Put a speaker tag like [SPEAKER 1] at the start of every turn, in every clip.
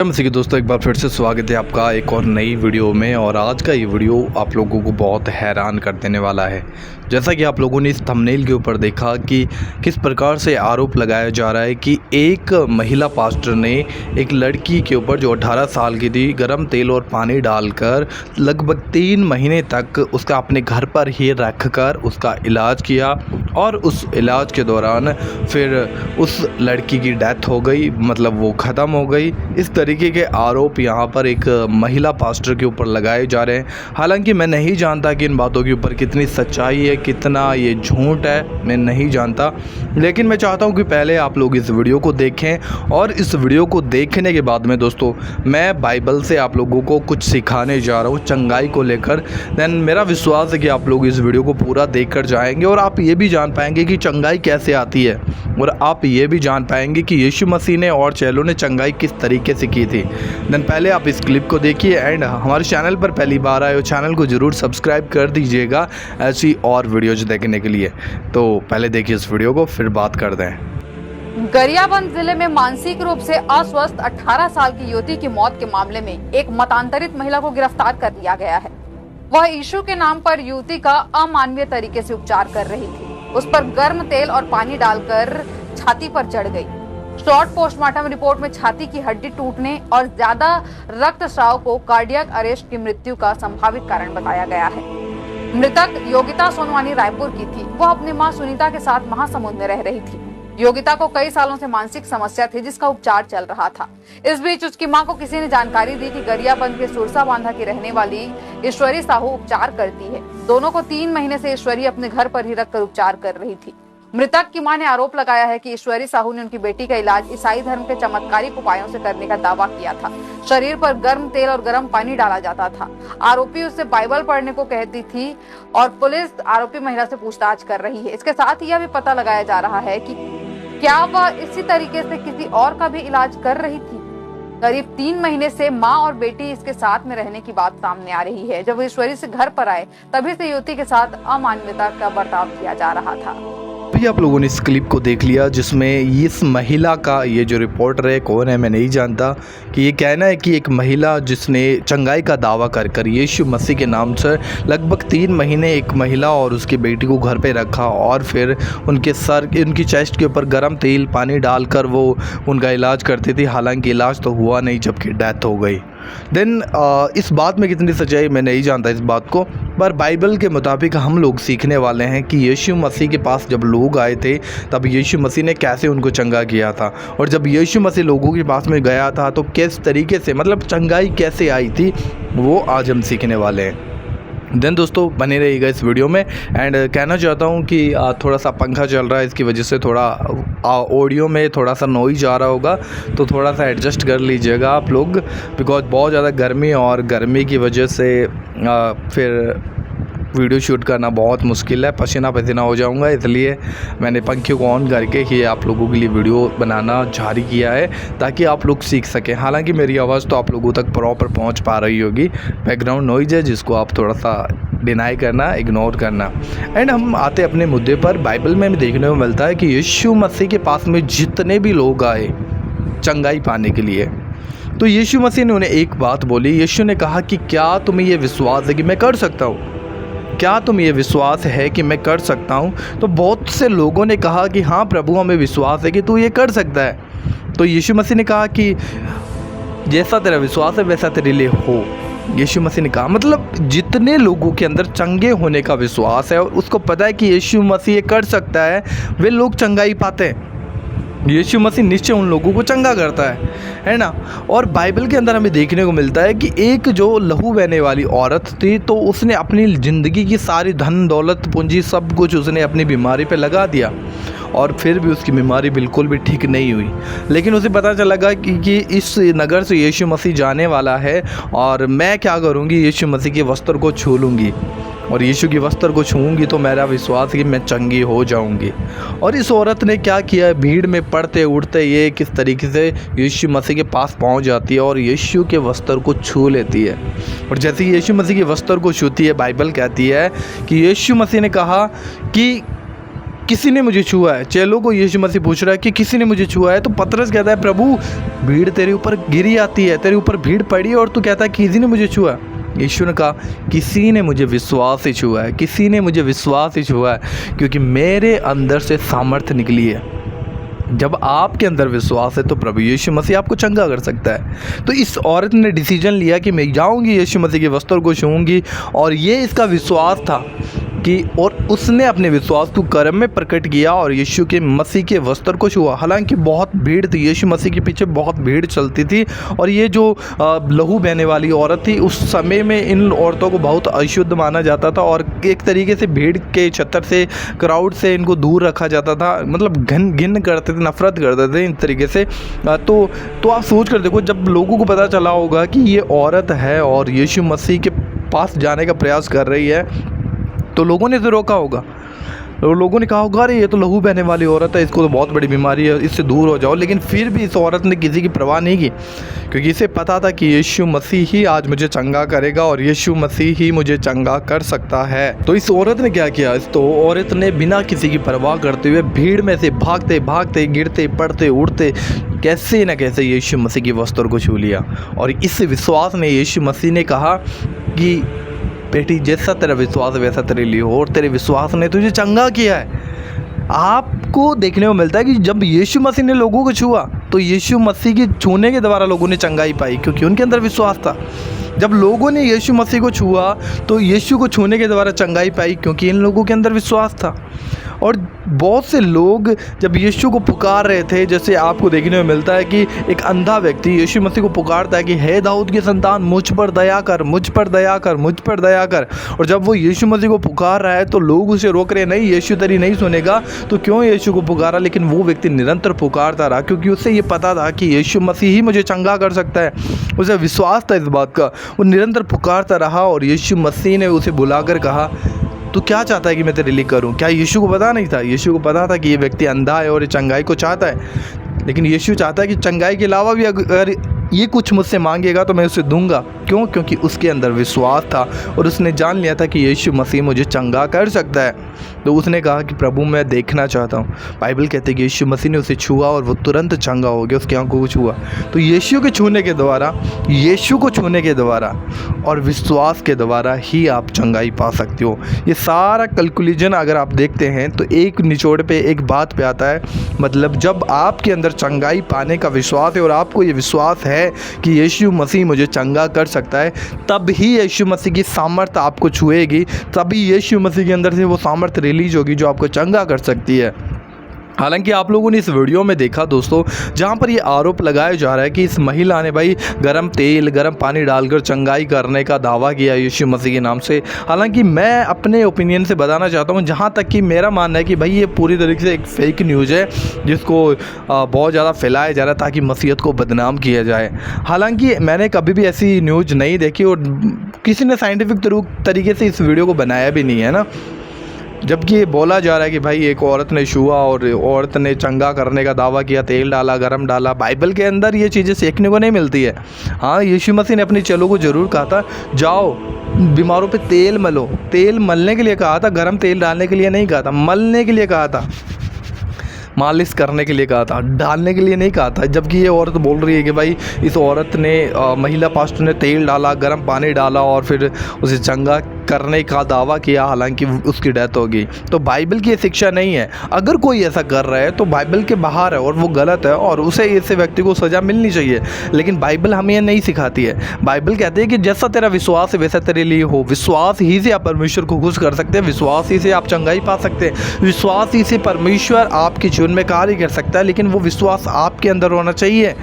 [SPEAKER 1] नमस्ते दोस्तों, एक बार फिर से स्वागत है आपका एक और नई वीडियो में। और आज का ये वीडियो आप लोगों को बहुत हैरान कर देने वाला है। जैसा कि आप लोगों ने इस थंबनेल के ऊपर देखा कि किस प्रकार से आरोप लगाया जा रहा है कि एक महिला पास्टर ने एक लड़की के ऊपर जो 18 साल की थी गर्म तेल और पानी डालकर लगभग 3 महीने तक उसका अपने घर पर ही रख कर उसका इलाज किया और उस इलाज के दौरान फिर उस लड़की की डेथ हो गई, मतलब वो ख़त्म हो गई। इस तरीके के आरोप यहाँ पर एक महिला पास्टर के ऊपर लगाए जा रहे हैं। हालांकि मैं नहीं जानता कि इन बातों के ऊपर कितनी सच्चाई है, कितना ये झूठ है, मैं नहीं जानता। लेकिन मैं चाहता हूँ कि पहले आप लोग इस वीडियो को देखें और इस वीडियो को देखने के बाद में दोस्तों मैं बाइबल से आप लोगों को कुछ सिखाने जा रहा हूँ चंगाई को लेकर। देन मेरा विश्वास है कि आप लोग इस वीडियो को पूरा देख कर जाएंगे और आप ये भी जान पाएंगे कि चंगाई कैसे आती है, और आप ये भी जान पाएंगे कि यीशु मसीह ने और चेलों ने चंगाई किस तरीके से की थी। देन पहले आप इस क्लिप को देखिए एंड हमारे चैनल पर पहली बार आए हो चैनल को ज़रूर सब्सक्राइब कर दीजिएगा ऐसी और वीडियोज देखने के लिए। तो पहले देखिए इस वीडियो को, फिर बात कर दें।
[SPEAKER 2] गरियाबंद जिले में मानसिक रूप से अस्वस्थ 18 साल की युवती की मौत के मामले में एक मतांतरित महिला को गिरफ्तार कर लिया गया है। वह यीशु के नाम पर युवती का अमानवीय तरीके से उपचार कर रही थी। उस पर गर्म तेल और पानी डालकर छाती पर चढ़ गई। शॉर्ट पोस्टमार्टम रिपोर्ट में छाती की हड्डी टूटने और ज्यादा रक्तस्राव को कार्डियक अरेस्ट की मृत्यु का संभावित कारण बताया गया है। मृतक योगिता सोनवानी रायपुर की थी। वह अपनी मां सुनीता के साथ महासमुंद में रह रही थी। योगिता को कई सालों से मानसिक समस्या थी जिसका उपचार चल रहा था। इस बीच उसकी मां को किसी ने जानकारी दी कि गरियाबंद के सुरसा बांधा की रहने वाली ईश्वरी साहू उपचार करती है। दोनों को 3 महीने से ईश्वरी अपने घर पर ही रखकर उपचार कर रही थी। मृतक की मां ने आरोप लगाया है कि ईश्वरी साहू ने उनकी बेटी का इलाज ईसाई धर्म के चमत्कारिक उपायों से करने का दावा किया था। शरीर पर गर्म तेल और गर्म पानी डाला जाता था। आरोपी उससे बाइबल पढ़ने को कहती थी और पुलिस आरोपी महिला से पूछताछ कर रही है। इसके साथ ही यह भी पता लगाया जा रहा है कि क्या वह इसी तरीके से किसी और का भी इलाज कर रही थी। करीब 3 महीने से मां और बेटी इसके साथ में रहने की बात सामने आ रही है। जब वो ईश्वरी से घर पर आए तभी से युवती के साथ अमानवीयता का बर्ताव किया जा रहा था।
[SPEAKER 1] अभी आप लोगों ने इस क्लिप को देख लिया जिसमें इस महिला का, ये जो रिपोर्टर है कौन है मैं नहीं जानता, कि ये कहना है कि एक महिला जिसने चंगाई का दावा कर यीशु मसीह के नाम से लगभग 3 महीने एक महिला और उसकी बेटी को घर पे रखा और फिर उनकी चेस्ट के ऊपर गर्म तेल पानी डालकर वो उनका इलाज करती थी। हालांकि इलाज तो हुआ नहीं जबकि डेथ हो गई। देन इस बात में कितनी सच्चाई मैं नहीं जानता इस बात को, पर बाइबल के मुताबिक हम लोग सीखने वाले हैं कि यीशु मसीह के पास जब लोग आए थे तब यीशु मसीह ने कैसे उनको चंगा किया था, और जब यीशु मसीह लोगों के पास में गया था तो किस तरीके से, मतलब चंगाई कैसे आई थी, वो आज हम सीखने वाले हैं। देन दोस्तों बने रहिएगा इस वीडियो में। एंड कहना चाहता हूँ कि थोड़ा सा पंखा चल रहा है, इसकी वजह से थोड़ा ऑडियो में थोड़ा सा नॉइज आ रहा होगा, तो थोड़ा सा एडजस्ट कर लीजिएगा आप लोग, बिकॉज बहुत ज़्यादा गर्मी और गर्मी की वजह से फिर वीडियो शूट करना बहुत मुश्किल है, पसीना पसीना हो जाऊंगा, इसलिए मैंने पंखे को ऑन करके ही आप लोगों के लिए वीडियो बनाना जारी किया है ताकि आप लोग सीख सकें। हालांकि मेरी आवाज़ तो आप लोगों तक प्रॉपर पहुंच पा रही होगी। बैकग्राउंड नॉइज है जिसको आप थोड़ा सा डिनाई करना, इग्नोर करना। एंड हम आते अपने मुद्दे पर। बाइबल में देखने को मिलता है कि यीशु मसीह के पास में जितने भी लोग आए चंगाई पाने के लिए, तो यीशु मसीह ने उन्हें एक बात बोली। यीशु ने कहा कि क्या तुम्हें ये विश्वास है कि मैं कर सकता हूँ, क्या तुम ये विश्वास है कि मैं कर सकता हूँ? तो बहुत से लोगों ने कहा कि हाँ प्रभु हमें विश्वास है कि तू ये कर सकता है। तो यीशु मसीह ने कहा कि जैसा तेरा विश्वास है वैसा तेरे लिए हो। यीशु मसीह ने कहा, मतलब जितने लोगों के अंदर चंगे होने का विश्वास है और उसको पता है कि यीशु मसीह ये कर सकता है, वे लोग चंगाई पाते हैं। यीशु मसीह निश्चय उन लोगों को चंगा करता है ना। और बाइबल के अंदर हमें देखने को मिलता है कि एक जो लहू बहने वाली औरत थी, तो उसने अपनी ज़िंदगी की सारी धन दौलत पूंजी सब कुछ उसने अपनी बीमारी पे लगा दिया और फिर भी उसकी बीमारी बिल्कुल भी ठीक नहीं हुई। लेकिन उसे पता चला कि इस नगर से यीशु मसीह जाने वाला है और मैं क्या करूँगी, यीशु मसीह के वस्त्र को छू लूँगी और यीशु के वस्त्र को छूँगी तो मेरा विश्वास है कि मैं चंगी हो जाऊँगी। और इस औरत ने क्या किया, भीड़ में पड़ते उड़ते ये किस तरीके से यीशु मसीह के पास पहुँच जाती है और यीशु के वस्त्र को छू लेती है। और जैसे ही यीशु मसीह के वस्त्र को छूती है, बाइबल कहती है कि यीशु मसीह ने कहा कि किसी ने मुझे छुआ है। चेलों को यीशु मसीह पूछ रहा है कि किसी ने मुझे छुआ है। तो पतरस कहता है प्रभु भीड़ तेरे ऊपर गिरी आती है, तेरे ऊपर भीड़ पड़ी है और तू कहता है किसी ने मुझे छुआ। यीशु ने कहा किसी ने मुझे विश्वास ही छुआ है, किसी ने मुझे विश्वास ही छुआ है, क्योंकि मेरे अंदर से सामर्थ्य निकली है। जब आपके अंदर विश्वास है तो प्रभु यीशु मसीह आपको चंगा कर सकता है। तो इस औरत ने डिसीजन लिया कि मैं जाऊंगी, यीशु मसीह के वस्त्र को छूऊंगी, और ये इसका विश्वास था कि और उसने अपने विश्वास को कर्म में प्रकट किया और यीशु के मसीह के वस्त्र को छुआ। हालांकि बहुत भीड़ थी, यीशु मसीह के पीछे बहुत भीड़ चलती थी, और ये जो लहू बहने वाली औरत थी उस समय में इन औरतों को बहुत अशुद्ध माना जाता था और एक तरीके से भीड़ के छतर से, क्राउड से इनको दूर रखा जाता था। मतलब घिन करते थे, नफरत करते थे इन तरीके से। तो आप सोच कर देखो, जब लोगों को पता चला होगा कि ये औरत है और यीशु मसीह के पास जाने का प्रयास कर रही है, तो लोगों ने तो रोका होगा। और लोगों ने कहा होगा अरे ये तो लहू बहने वाली औरत है, इसको तो बहुत बड़ी बीमारी है, इससे दूर हो जाओ। लेकिन फिर भी इस औरत ने किसी की परवाह नहीं की, क्योंकि इसे पता था कि यीशु मसीह ही आज मुझे चंगा करेगा और यीशु मसीह ही मुझे चंगा कर सकता है। तो इस औरत ने क्या किया? तो औरत ने बिना किसी की परवाह करते हुए भीड़ में से भागते भागते, गिरते पड़ते उड़ते कैसे न कैसे यीशु मसीह के वस्त्र को छू लिया। और इस विश्वास ने यीशु मसीह ने कहा कि बेटी जैसा तेरा विश्वास वैसा तेरे लिए हो, और तेरे विश्वास ने तुझे चंगा किया है। आपको देखने को मिलता है कि जब यीशु मसीह ने लोगों को छुआ तो यीशु मसीह के छूने के द्वारा लोगों ने चंगाई पाई, क्योंकि उनके अंदर विश्वास था। जब लोगों ने यीशु मसीह को छुआ तो यीशु को छूने के द्वारा चंगाई पाई, क्योंकि इन लोगों के अंदर विश्वास था। और बहुत से लोग जब यीशु को पुकार रहे थे, जैसे आपको देखने में मिलता है कि एक अंधा व्यक्ति यीशु मसीह को पुकारता है कि हे दाऊद की संतान मुझ पर दया कर, मुझ पर दया कर, मुझ पर दया कर। और जब वो यीशु मसीह को पुकार रहा है तो लोग उसे रोक रहे, नहीं यीशु तेरी नहीं सुनेगा, तो क्यों यीशु को पुकारा? लेकिन वो व्यक्ति निरंतर पुकारता रहा, क्योंकि उससे ये पता था कि यीशु मसीह ही मुझे चंगा कर सकता है। उसे विश्वास था इस बात का। वो निरंतर पुकारता रहा और यीशु मसीह ने उसे बुलाकर कहा तू क्या चाहता है कि मैं तेरे लिए करूं? क्या यीशु को पता नहीं था? यीशु को पता था कि ये व्यक्ति अंधा है और ये चंगाई को चाहता है, लेकिन यीशु चाहता है कि चंगाई के अलावा भी अगर ये कुछ मुझसे मांगेगा तो मैं उसे दूंगा। क्यों? क्योंकि उसके अंदर विश्वास था और उसने जान लिया था कि यीशु मसीह मुझे चंगा कर सकता है। तो उसने कहा कि प्रभु मैं देखना चाहता हूँ। बाइबल कहते हैं कि यीशु मसीह ने उसे छुआ और वो तुरंत चंगा हो गया, उसकी आंखों को छुआ। तो यीशु के छूने के द्वारा, यीशु को छूने के द्वारा और विश्वास के द्वारा ही आप चंगाई पा सकते हो। ये सारा कैलकुलेशन अगर आप देखते हैं तो एक निचोड़ पे, एक बात पे आता है। मतलब जब आपके अंदर चंगाई पाने का विश्वास है और आपको ये विश्वास है कि यीशु मसीह मुझे चंगा कर सकता है, तब ही यीशु मसीह की सामर्थ्य आपको छुएगी, तभी यीशु मसीह के अंदर से वो सामर्थ्य रिलीज होगी जो आपको चंगा कर सकती है। हालांकि आप लोगों ने इस वीडियो में देखा दोस्तों, जहां पर ये आरोप लगाया जा रहा है कि इस महिला ने भाई गर्म तेल, गर्म पानी डालकर चंगाई करने का दावा किया यीशु मसीह के नाम से। हालांकि मैं अपने ओपिनियन से बताना चाहता हूं, जहां तक कि मेरा मानना है कि भाई ये पूरी तरीके से एक फेक न्यूज़ है जिसको बहुत ज़्यादा फैलाया जा रहा है ताकि मसीहत को बदनाम किया जाए। हालांकि मैंने कभी भी ऐसी न्यूज़ नहीं देखी और किसी ने साइंटिफिक तरीके से इस वीडियो को बनाया भी नहीं है ना। जबकि ये बोला जा रहा है कि भाई एक औरत ने छुआ और औरत ने चंगा करने का दावा किया, तेल डाला, गरम डाला। बाइबल के अंदर ये चीज़ें सीखने को नहीं मिलती है। हाँ, यीशु मसीह ने अपने चेलों को ज़रूर कहा था जाओ बीमारों पे तेल मलो। तेल मलने के लिए कहा था, गरम तेल डालने के लिए नहीं कहा था, मलने के लिए कहा था, मालिश करने के लिए कहा था, डालने के लिए नहीं कहा था। जबकि ये औरत बोल रही है कि भाई इस औरत ने, महिला पास्टर ने तेल डाला, गर्म पानी डाला और फिर उसे चंगा करने का दावा किया, हालांकि उसकी डेथ हो गई। तो बाइबल की ये शिक्षा नहीं है। अगर कोई ऐसा कर रहा है तो बाइबल के बाहर है और वो गलत है और उसे ऐसे व्यक्ति को सज़ा मिलनी चाहिए। लेकिन बाइबल हमें ये नहीं सिखाती है। बाइबल कहती है कि जैसा तेरा विश्वास है वैसा तेरे लिए हो। विश्वास ही से आप परमेश्वर को खुश कर सकते हैं, विश्वास ही से आप चंगाई पा सकते हैं, विश्वास ही से परमेश्वर आपके जीवन में कार्य कर सकता है। लेकिन वो विश्वास आपके अंदर होना चाहिए,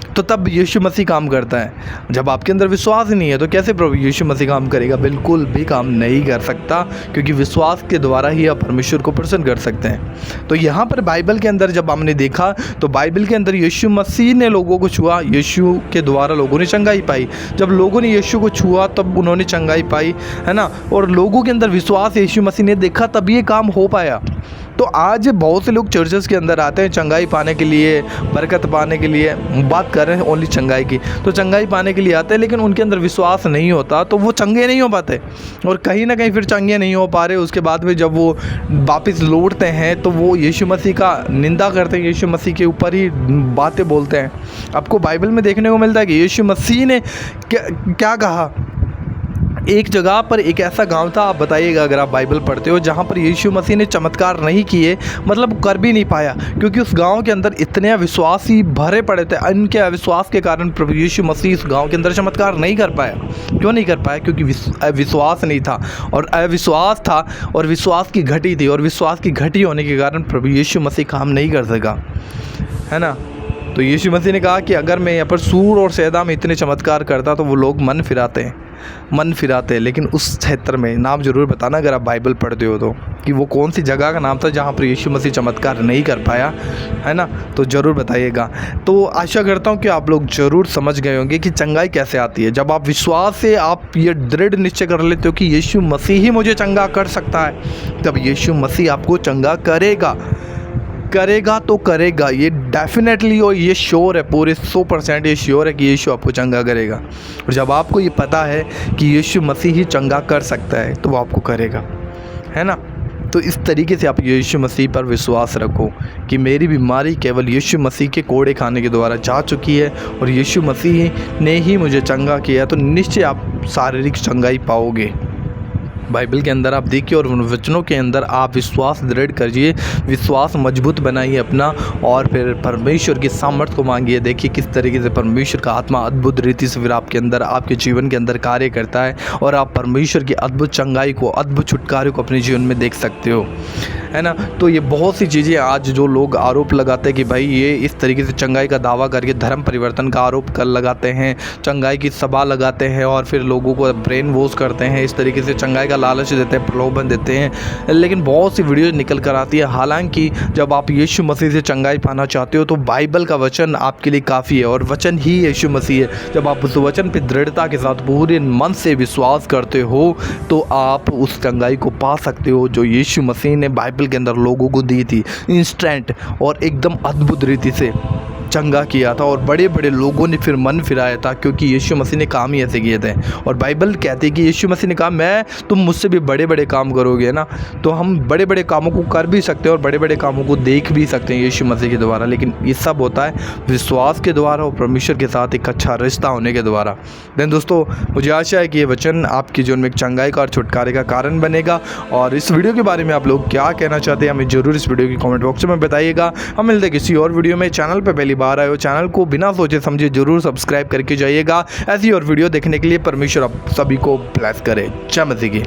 [SPEAKER 1] तो तब यीशु मसीह काम करता है। जब आपके अंदर विश्वास ही नहीं है तो कैसे प्रभु यीशु मसीह काम करेगा? बिल्कुल भी काम नहीं कर सकता, क्योंकि विश्वास के द्वारा ही आप परमेश्वर को प्रसन्न कर सकते हैं। तो यहाँ पर बाइबल के अंदर जब हमने देखा तो बाइबल के अंदर यीशु मसीह ने लोगों को छुआ, यीशु के द्वारा लोगों ने चंगाई पाई। जब लोगों ने यीशु को छुआ तब उन्होंने चंगाई पाई, है ना। और लोगों के अंदर विश्वास यीशु मसीह ने देखा तब ये काम हो पाया। तो आज बहुत से लोग चर्चेस के अंदर आते हैं चंगाई पाने के लिए, बरकत पाने के लिए, बात कर रहे हैं ओनली चंगाई की, तो चंगाई पाने के लिए आते हैं, लेकिन उनके अंदर विश्वास नहीं होता तो वो चंगे नहीं हो पाते, और कहीं ना कहीं फिर चंगे नहीं हो पा रहे। उसके बाद में जब वो वापस लौटते हैं तो वो यीशु मसीह का निंदा करते हैं, यीशु मसीह के ऊपर ही बातें बोलते हैं। आपको बाइबल में देखने को मिलता है कि यीशु मसीह ने क्या कहा। एक जगह पर एक ऐसा गांव था, आप बताइएगा अगर आप बाइबल पढ़ते हो, जहां पर यीशु मसीह ने चमत्कार नहीं किए, मतलब कर भी नहीं पाया, क्योंकि उस गांव के अंदर इतने अविश्वासी भरे पड़े थे। इनके अविश्वास के कारण प्रभु यीशु मसीह इस गांव के अंदर चमत्कार नहीं कर पाया। क्यों नहीं कर पाया? क्योंकि विश्वास नहीं था, और अविश्वास था, और विश्वास की घटी थी, और विश्वास की घटी होने के कारण प्रभु यीशु मसीह काम नहीं कर सका, है ना। तो यीशु मसीह ने कहा कि अगर मैं यहाँ पर सूर और सैदा में इतने चमत्कार करता तो वो लोग मन फिराते हैं। लेकिन उस क्षेत्र में नाम ज़रूर बताना अगर आप बाइबल पढ़ते हो तो, कि वो कौन सी जगह का नाम था जहाँ पर यीशु मसीह चमत्कार नहीं कर पाया, है ना। तो ज़रूर बताइएगा। तो आशा करता हूँ कि आप लोग ज़रूर समझ गए होंगे कि चंगाई कैसे आती है। जब आप विश्वास से आप ये दृढ़ निश्चय कर लेते हो कि यीशु मसीह ही मुझे चंगा कर सकता है, तब यीशु मसीह आपको चंगा करेगा तो करेगा। ये डेफिनेटली, और ये श्योर है, पूरे 100% ये श्योर है कि यीशु आपको चंगा करेगा। और जब आपको ये पता है कि यीशु मसीह ही चंगा कर सकता है तो वो आपको करेगा, है ना। तो इस तरीके से आप यीशु मसीह पर विश्वास रखो कि मेरी बीमारी केवल यीशु मसीह के कोड़े खाने के द्वारा जा चुकी है, और यीशु मसीह ने ही मुझे चंगा किया, तो निश्चय आप शारीरिक चंगाई पाओगे। बाइबल के अंदर आप देखिए, और उन वचनों के अंदर आप विश्वास दृढ़ करिए, विश्वास मजबूत बनाइए अपना, और फिर परमेश्वर की सामर्थ्य को मांगिए। देखिए किस तरीके से परमेश्वर का आत्मा अद्भुत रीति से फिर आपके अंदर, आपके जीवन के अंदर कार्य करता है, और आप परमेश्वर की अद्भुत चंगाई को, अद्भुत छुटकारे को अपने जीवन में देख सकते हो, है ना। तो ये बहुत सी चीज़ें आज जो लोग आरोप लगाते हैं कि भाई ये इस तरीके से चंगाई का दावा करके धर्म परिवर्तन का आरोप कर लगाते हैं, चंगाई की सभा लगाते हैं, और फिर लोगों को ब्रेन वॉश करते हैं, इस तरीके से चंगाई का लालच देते हैं, प्रलोभन देते हैं। लेकिन बहुत सी वीडियो निकल कर आती है। हालांकि जब आप यीशु मसीह से चंगाई पाना चाहते हो तो बाइबल का वचन आपके लिए काफ़ी है, और वचन ही यीशु मसीह है। जब आप उस वचन पर दृढ़ता के साथ पूरे मन से विश्वास करते हो तो आप उस चंगाई को पा सकते हो जो यीशु मसीह ने बाइबल के अंदर लोगों को दी थी, इंस्टेंट और एकदम अद्भुत रीति से चंगा किया था, और बड़े बड़े लोगों ने फिर मन फिराया था, क्योंकि यीशु मसीह ने काम ही ऐसे किए थे। और बाइबल कहती है कि यीशु मसीह ने कहा तुम मुझसे भी बड़े बड़े काम करोगे ना। तो हम बड़े बड़े कामों को कर भी सकते हैं और बड़े बड़े कामों को देख भी सकते हैं यीशु मसीह के द्वारा, लेकिन ये सब होता है विश्वास के द्वारा और परमेश्वर के साथ एक अच्छा रिश्ता होने के द्वारा। देन दोस्तों, मुझे आशा है कि ये वचन आपके जीवन में एक चंगाई का और छुटकारे का कारण बनेगा। और इस वीडियो के बारे में आप लोग क्या कहना चाहते हैं हमें ज़रूर इस वीडियो की कमेंट बॉक्स में बताइएगा। हम मिलते हैं किसी और वीडियो में। चैनल पर पहली बार आए हो, चैनल को बिना सोचे समझे जरूर सब्सक्राइब करके जाइएगा। ऐसी और वीडियो देखने के लिए परमेश्वर आप सभी को ब्लेस करे। जय मसीह की।